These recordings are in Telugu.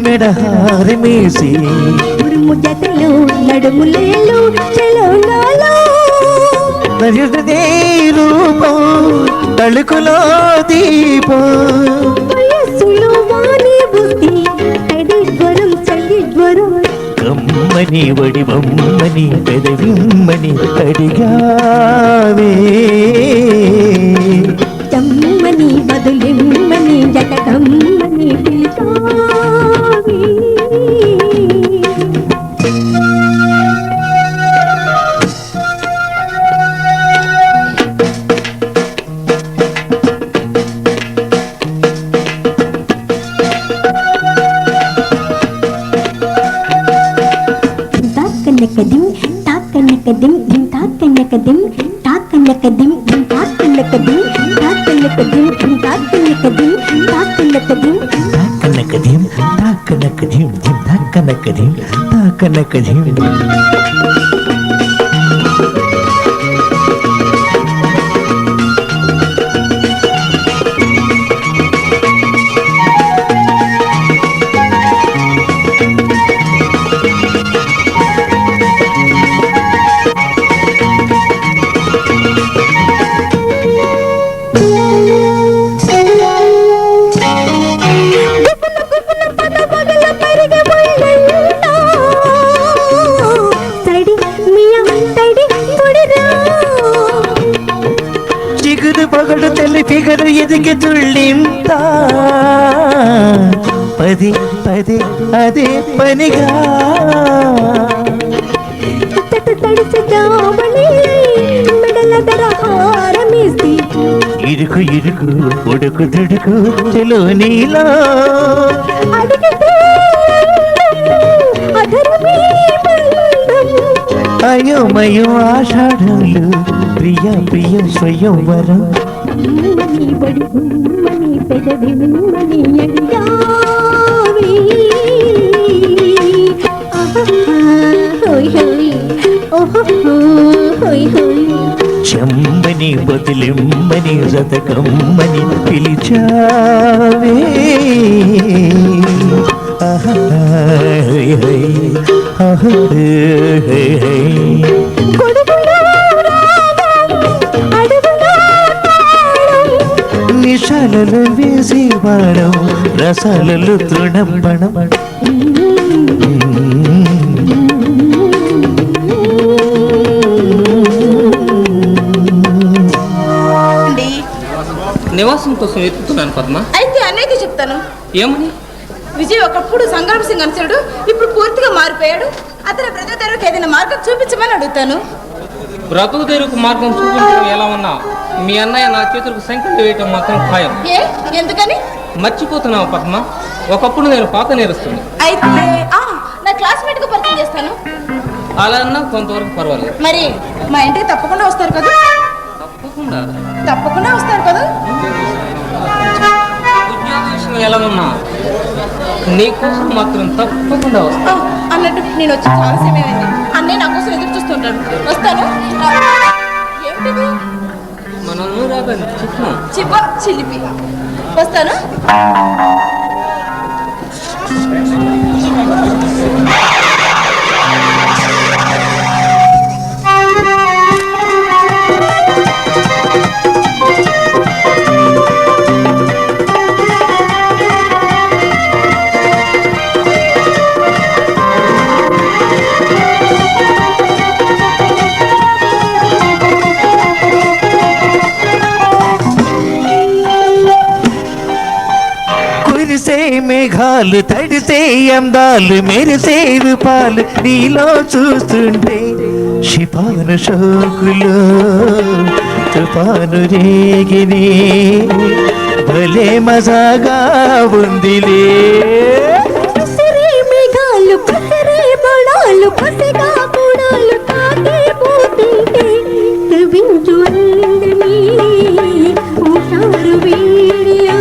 మెడహారి మేసి ఉరుము జతలు నడుములేలు చెలోనాలో నజదే రూపం తళుకులో దీపం వయస్సులో వాణి బుద్ధి తడి జ్వరం చలి జ్వరం కమ్మని వడివమ్మని పెదవిమ్మని అడిగావే చమ్మని బదులిమ్మని జటకమ్మని పిలిచావి తాకనకదిం తాకనకదిం తాకనకదిం తాకనకదిం తాకనకదిం తాకనకదిం తాకనకదిం తాకనకదిం తాకనకదిం తాకనకదిం తాకనకదిం తాకనకదిం పగడు తెల్లి ఫిగరు ఎదిగి తుళ్ళింత పది పది అదే పనిగా ఇరుకు ఇరుకు ఉడుకు దుడుకు చెలో నీలో అయోమయో ఆషాఢంలో ప్రియ ప్రియ స్వయంవరం చెమ్మని బదులిమ్మని రతకమ్మని పిలిచావే నిశాలలో వేసి వాడం రసాలలో తృణంబణం నివాసం కోసం వెతుకుతున్నాను పద్మ. అయితే అన్నయ్యకి చెప్తాను. ఏమని? విజయ్ ఒకప్పుడు సంగ్రామ సింగ్ అనుసరుడు, ఇప్పుడు పూర్తిగా మారిపోయాడు. అతని బ్రతుకు తెరువుకు ఏదైనా మార్గం చూపించమని అడుగుతాను. బ్రతుకు తెరువుకు మార్గం చూపించడం ఎలా ఉన్నా మీ అన్నయ్య నా చేతులకు సంఖ్యలు వేయటం మాత్రం ఖాయం. ఎందుకని? మర్చిపోతున్నావు పద్మ, ఒకప్పుడు నేను పాత నేరుస్తుంది. అయితే నా క్లాస్మేట్ కు పరిచయం చేస్తాను. అలా అన్నా కొంతవరకు పర్వాలేదు. మరి మా ఇంటికి తప్పకుండా వస్తారు కదా? తప్పకుండా వస్తారు కదా? ఉద్యోగ విషయం ఎలా ఉన్నా నీకోసం మాత్రం తప్పకుండా వస్తా. అన్నట్టు నేను వచ్చి చాలా సమయమైంది. అన్నయ్య నా కోసం ఎదురు చూస్తుంటాడు. వస్తాను. ఏంటిది? మన అనురాగాన్ని చిప్ప చిలిపి. వస్తాను. మేఘాలు తడిసే అందాలు మెరిసే రూపాలు నీలో చూస్తుంటే శిపాను షోకులు తుఫాను రేగిని భలే మజాగా ఉందిలే. మేఘాలు కసరే బడాలు కసగా కూడాలు తాకే పోతుంటే కవించు అందమీ ఉషారు వీడియో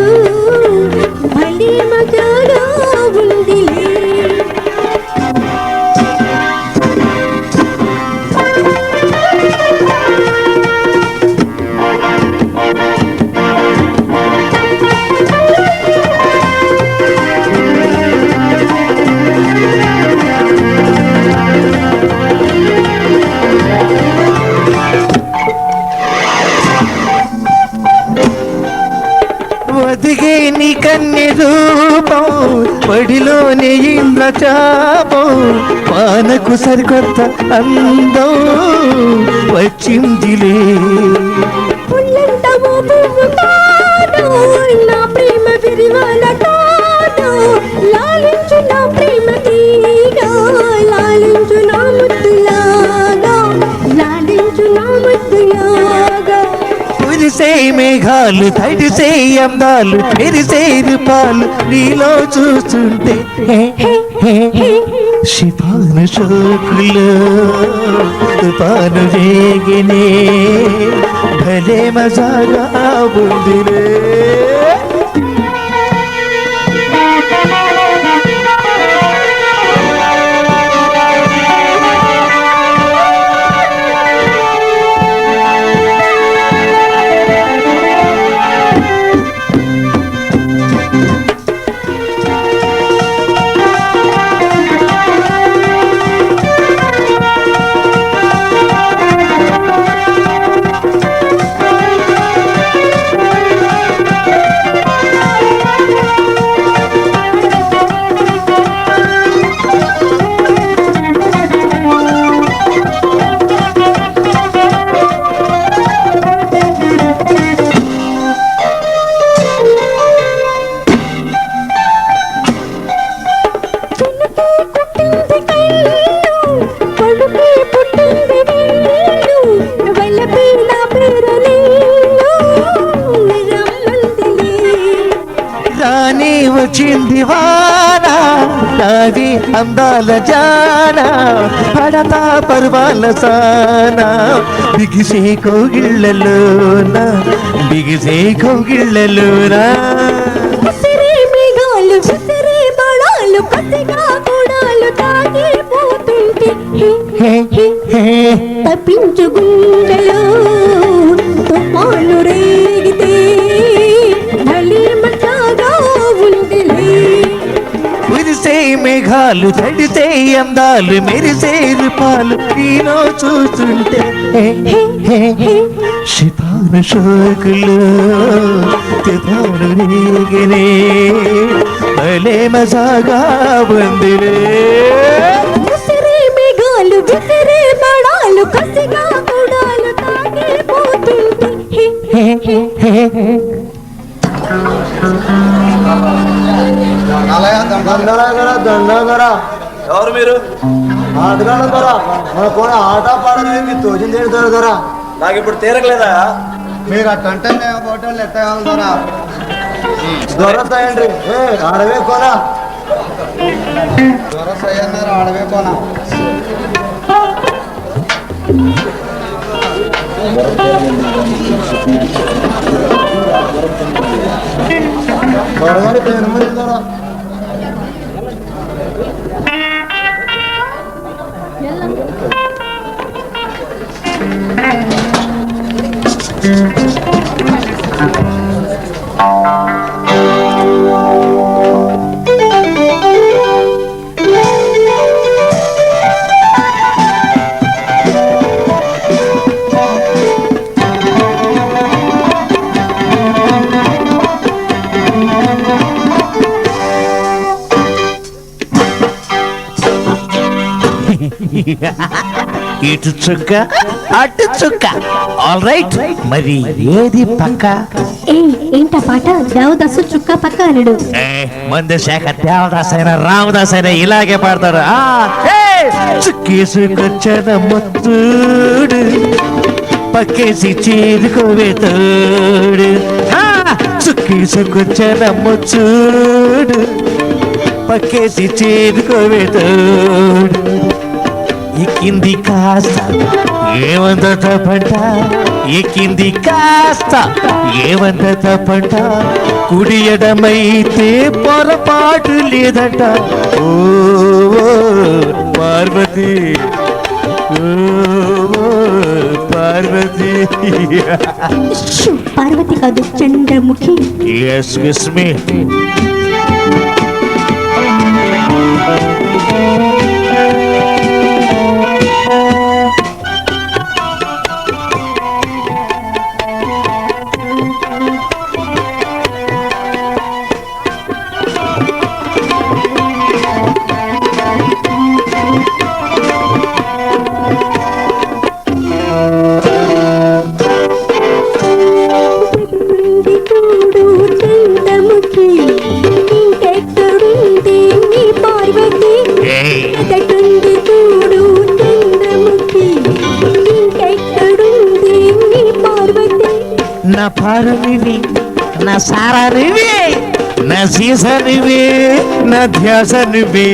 భలే మజాగా ఉందిలే. కన్ని రూపం పడిలోని ఇంద్రచాపం వానకు సరికొత్త అందం వచ్చిందిలే. పుల్లంటము పువ్వు కాదు, నా ప్రేమ విరివాల కాదు, లాలించు నా ప్రేమ తీగ, లాలించు నా ముద్దులాగా, లాలించు నా ముద్దులాగా. కురిసే మేఘాలు తడిసే అందాలు మెరిసే రూపాలు నీలో చూస్తుంటే శిపాను శోకులు తుపాను వేగినే భలే మజాగా ఉందిలే. వచ్చింది వాన నాది అందాల జాన పడతా పర్వాల సానా బిగిసే కోగిళ్ళలోన బిగిసే కోగిళ్ళలోనా. విసిరే మేఘాలు విసిరే బాణాలు కసిగా కూడాలు తాగిపోతుంటే తప్పించు గుండెలో తుఫాను రేగితే మళ్ళీ మచ్చాగా ఉందిలే. విరిసే మేఘాలు తడిసే అందాలు మెరిసే రూపాలు నీలో చూస్తుంటే శిపాను శోకులు తుఫాను రేగినే భలే మజాగా ఉందిలే. విసిరే మేఘాలు విసిరే బాణాలు కసిగా కూడాలు తాగిపోతుంటే ఎవరు మీరు? ఆటగాళ్ళ దొర మన కూడా ఆట పాడని మీకు తోచింది దొర. నాకు ఇప్పుడు తీరకలేదా? మీరు అట్టంటే మేము ఫోటోలు ఎట్టగలం దొర దొరసాయండి. ఆడవే కోనా దొరసాయి అన్నారు. ఆడవే కోనా దొరగారి పేరు మీద దొర. ఇటు చుక్క అటు చుక్క ఆల్ రైట్. మరి ఏది పక్క? ఏంటా పాట? దేవదాసు చుక్క పక్క అనడు. మందు శాఖ దేవదాస్ అయినా రామదాస్ అయినా ఇలాగే పాడతారు. చుక్కేసుకొచ్చిన మొత్తుడు పక్కేసి చేరుకోవే తోడు. చుక్కేసుకొచ్చిన మొచ్చుడు పక్కేసి చేరుకోవే తోడు. ఎక్కింది కాస్త ఏమంత తప్పంట ఎక్కింది కాస్త ఏమంత తప్పంట కుడి ఎడమైతే పొరపాటు లేదంట. ఓ పార్వతి ఓ పార్వతి. పార్వతి కాదు చంద్రముఖి. ఎస్ మీ. హారనివి, నా సారానివి, నా సీసానివి, నా ధ్యాసనివి,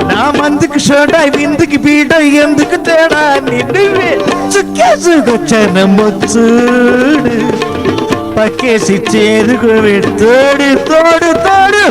నా మందుకు షోట విందుకి పీట ఎందుకు తేడా నిన్నువే చుక్కేసుకొచ్చానమ్మ చూడు పక్కేసి చేరుకోవే తోడు తోడు తోడు.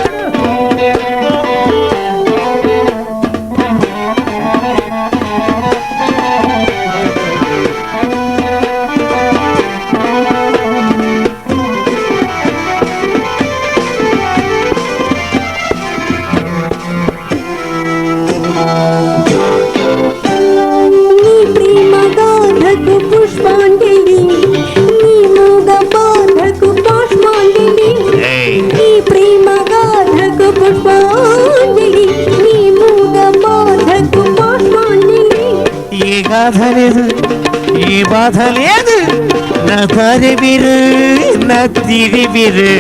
గాథ లేదు ఏ బాధ లేదు నా దారి వీరు నా తీరి వీరు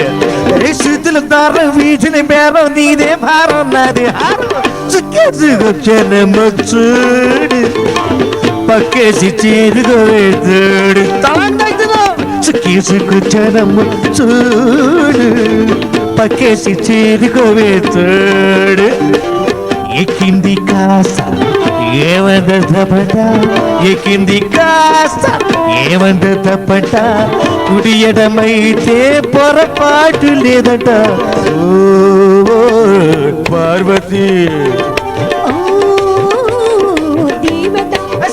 శృతుల దారం వీటిని బేరం నీదే భారం నాది హారం చుక్కేసుకొచ్చానమ్మ చూడు పక్కేసి చేరుకోవేడు చుక్కేసుకొచ్చానమ్మ చూడు పక్కేసి చేరుకోవేడు ఎక్కింది కాస్త ఏమంత తప్పట ఎక్కింది కాస్త ఏమంత తప్పట కుడియడమైతే పొరపాటు లేదట ఓ పార్వతి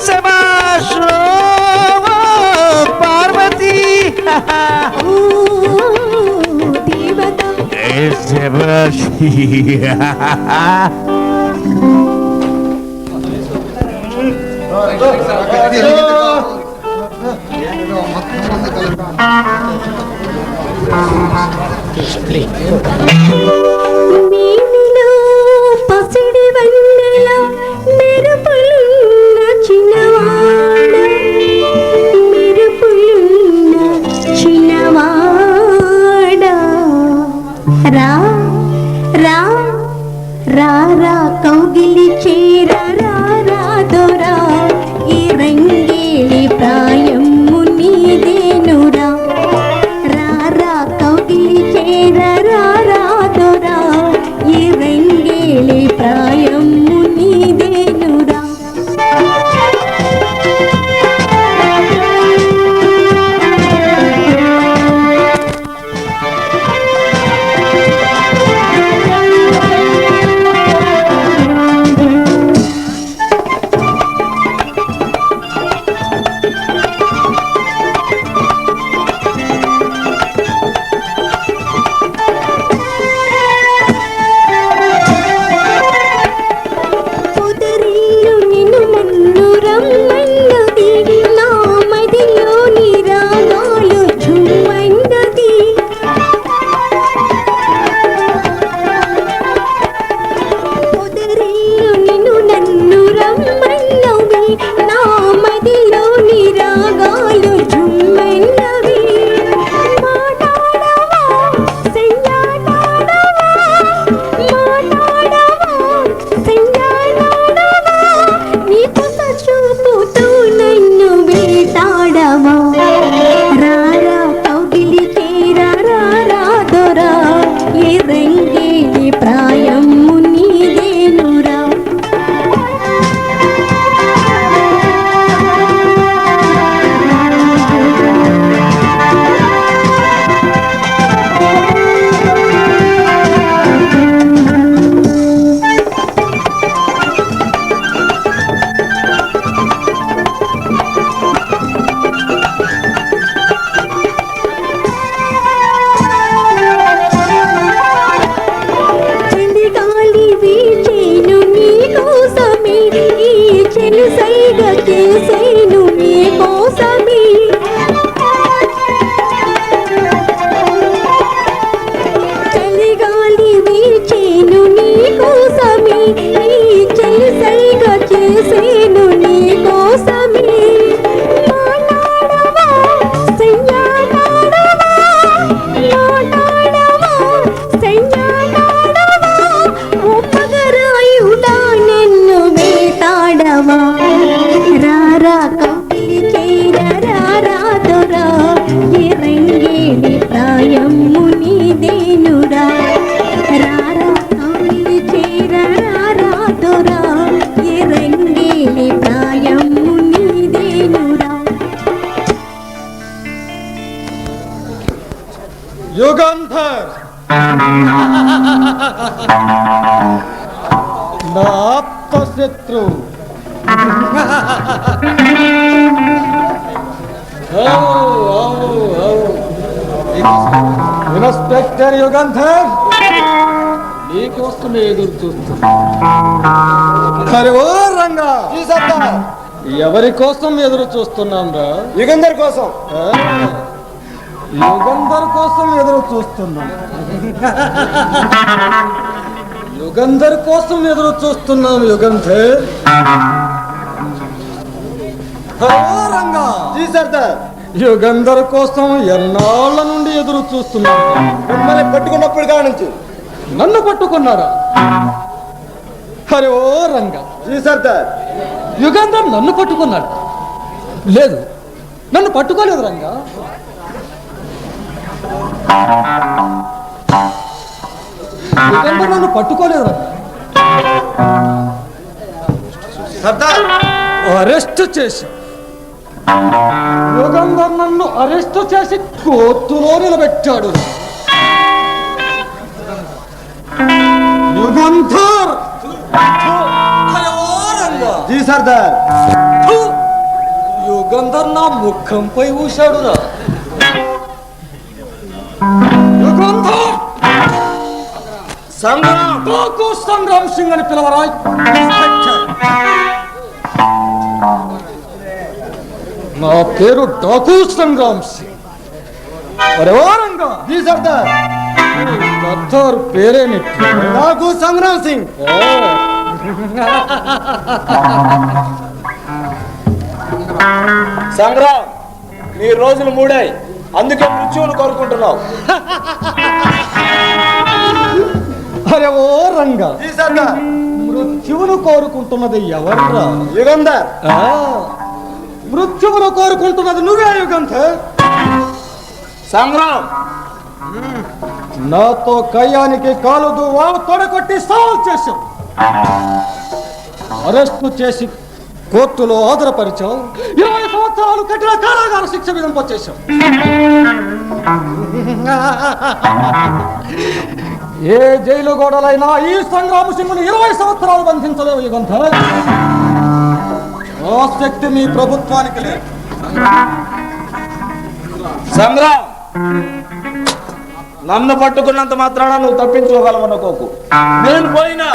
శభాష్ పార్వతి శభాష్ పసిడి వన్నెల మెరుపులున్న చిన్నవాడ మెరుపులున్న చిన్నవాడ రా రా రా రా కౌగిలి చేర రా రా దొరా ఈ రంగేలి ప్రాయము నీదేనురా రా రా కౌగిలి చేర రా రా దొరా ఈ రంగేలి ప్రాయము నీదేనురా ఆప్త శత్రు. ఇన్స్పెక్టర్ యుగంధర్, నీకోసమే ఎదురు చూస్తున్నా. అరే ఓ రంగా, ఎవరి కోసం ఎదురు చూస్తున్నాం రా? యుగంధర్ కోసం. యుగంధర్ కోసం ఎదురు చూస్తున్నాం. యుగంధర్ కోసం ఎదురు చూస్తున్నాం యుగంధర్. రంగా, జీ సర్దార్. యుగంధర్ కోసం ఎన్నాళ్ళ నుండి ఎదురు చూస్తున్నాం. మిమ్మల్ని పట్టుకున్నప్పుడు కాడ నుంచి. నన్ను పట్టుకున్నారా? అరే ఓ రంగా. జీ సర్దార్. యుగంధర్ నన్ను పట్టుకున్నాడు? లేదు, నన్ను పట్టుకోలేదు రంగా. యుగంధర్ నన్ను పట్టుకోలేదు రంగా. సర్దార్, అరెస్ట్ చేసి యుగంధర్ నన్ను అరెస్ట్ చేసి కోర్టులో నిలబెట్టాడు. యుగంధర్! జీ సర్దార్. యుగంధర్ నా ముఖంపై ఊశాడురా. యుగంధర్! సంగ్రామ్ సింగ్ అని పిలవరా. నా పేరు డాకు సంగ్రామ్ సింగ్. అరే ఓ రంగా. జీ సర్దార్. సర్దార్ పేరేమిటి? డాకు సంగ్రామ్ సింగ్. సంగ్రామ్, నీ రోజులు మూడాయి, అందుకే మృత్యువును కోరుకుంటున్నావు. అరే ఓ రంగా, జీ సర్దార్. మృత్యువును కోరుకుంటున్నది ఎవర్రా? యుగంధర్. మృత్యువును కోరుకుంటున్నది నువ్వే యుగంధర్. సంగ్రామ్, నాతో కయ్యానికి కాలుదు తొడగొట్టి సవాల్ చేశావు. అరెస్టు చేసి కోర్టులో ఆధారపరిచావు. 20 సంవత్సరాలు కఠిన కారాగార శిక్ష విధింపచేశావు. ఏ జైలు గోడలైనా ఈ సంగ్రామ సింగుని 20 సంవత్సరాలు బంధించలేవు యుగంధర్. ఆ శక్తి మీ ప్రభుత్వానికి లేదు. సంగ్రామ్, నన్ను పట్టుకున్నంత మాత్రాన నువ్వు తప్పించుకోగలవనుకోకు. నేను పోయినా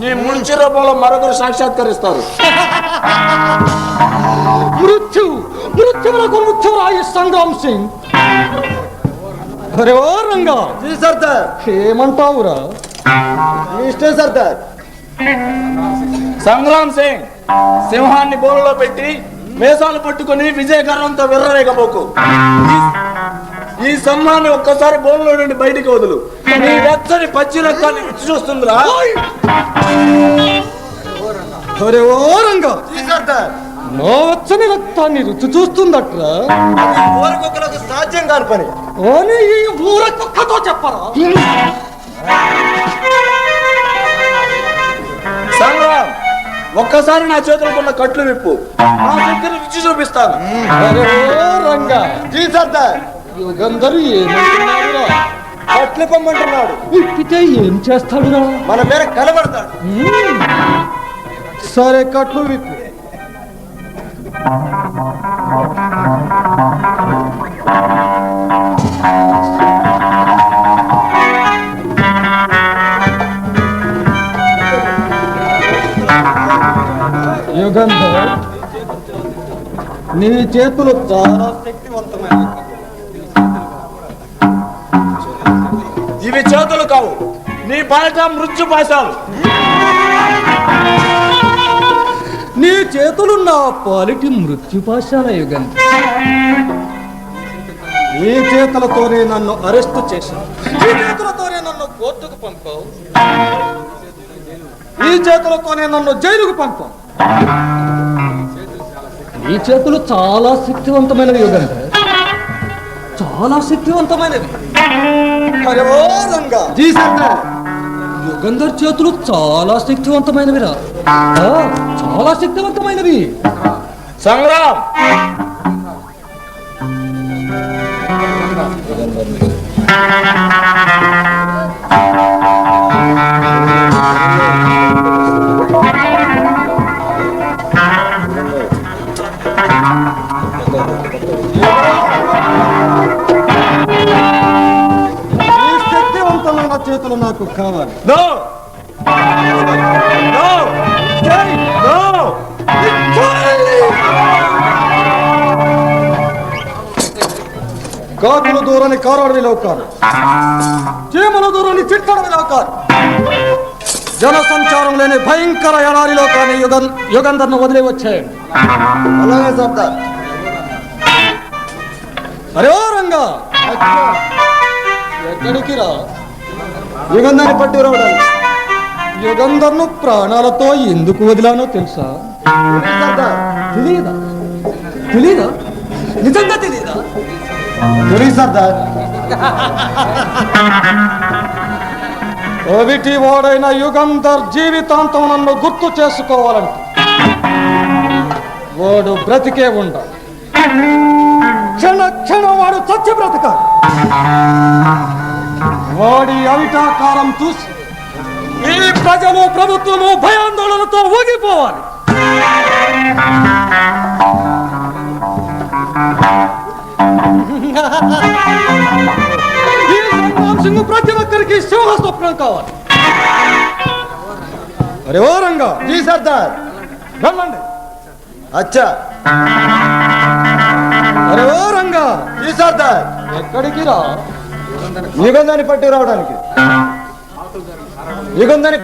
నీ ముడిచి రూపంలో మరొకరు సాక్షాత్కరిస్తారు. మృత్యువులకు మృత్యురాయి సంగ్రామ్ సింగ్. అరే ఓ రంగా. జీ సర్దార్. ఏమంటావురా? ఇష్టం సర్దార్. సంగ్రామ్ సింగ్, సింహాన్ని బోనులో పెట్టి మేసాలు పట్టుకుని విజయకరంతో విర్రవేగబోకు. ఈ సింహాన్ని ఒక్కసారి బోనులో నుండి బయటికి వదులు. నీ వెచ్చని పచ్చి రక్తాన్ని రుచి చూస్తుందిరా. అరే ఓ రంగా. నా వచ్చని రక్తాన్ని రుచి చూస్తుందట్రా. ఊరకొక్కలకు సాధ్యం కాని పని. ఓని ఈ ఊరకొక్కతో చెప్పరా. సంగ్రామ్, ఒక్కసారి నా చేతులకున్న కట్లు విప్పు. నా దగ్గర రుచి చూపిస్తాను. అరే ఓ రంగా. జీ సర్దార్. యుగంధర్ ఏమంటున్నాడురా? కట్లు పొమ్మంటున్నాడు. ఇప్పితే ఏం చేస్తాడురా? మన పేరు కనబడతాడు. సరే, కట్లు విప్పు. యుగంధర్, నీ చేతులు చాలా శక్తివంతమైనవి. ఇవి చేతులు కావు, నీ బయట మృత్యు పాశాలు. నీ చేతులు నా పాలిటి మృత్యుపాశాల. యుగంధర్, ఈ చేతులతోనే నన్ను అరెస్ట్ చేశావు. ఈ చేతులతోనే నన్ను కోర్టుకు పంపావు. ఈ చేతులతోనే నన్ను జైలుకు పంపావు. ఈ చేతులు చాలా శక్తివంతమైనవి యుగంధర్, చాలా శక్తివంతమైనవి. అరే ఓ రంగా. జీ సర్దార్. యుగంధర్ చేతులు చాలా శక్తివంతమైనవిరా. చాలా శక్తివంతమైనవి. సంగ్రామ్, కాకులు నాకు కావాలి. నో నో నో కాకులు దూరని కారాడవిలో కాదు, చీమల దూరని చిట్టడవిలో కాదు, జన సంచారం లేని భయంకర ఎడారిలో కానీ యుగంధర్ను వదిలి వచ్చాయండి. అలాగే సర్దార్. అరే ఓ రంగా, ఎక్కడికి రా? యుగంధర్ని పట్టి రావడానికి. యుగంధర్ను ప్రాణాలతో ఎందుకు వదిలానో తెలుసా? తెలీదా? తెలీదా? నిజంగా తెలీదా? తెలియదు సర్దార్. ఒకటి వాడైన యుగంధర్ జీవితాంతం నన్ను గుర్తు చేసుకోవాలంటే వాడు బ్రతికే ఉండాలి. క్షణ క్షణం వాడు చచ్చి బ్రతకాలి. వాడి అవిటాకారం చూసి ఈ ప్రజలు ప్రభుత్వము భయాందోళనతో ఊగిపోవాలి. ఈ సంగ్రామ్ సింగ్ ప్రతి ఒక్కరికి సింహ స్వప్నం కావాలి. అరే ఓ రంగా. జీ సర్దార్. వెళ్ళండి. అచ్చా. అరే ఓ రంగా. జీ సర్దార్. ఎక్కడికి రా? యుగంధాన్ని పట్టి రావడానికి. యుగంధాన్ని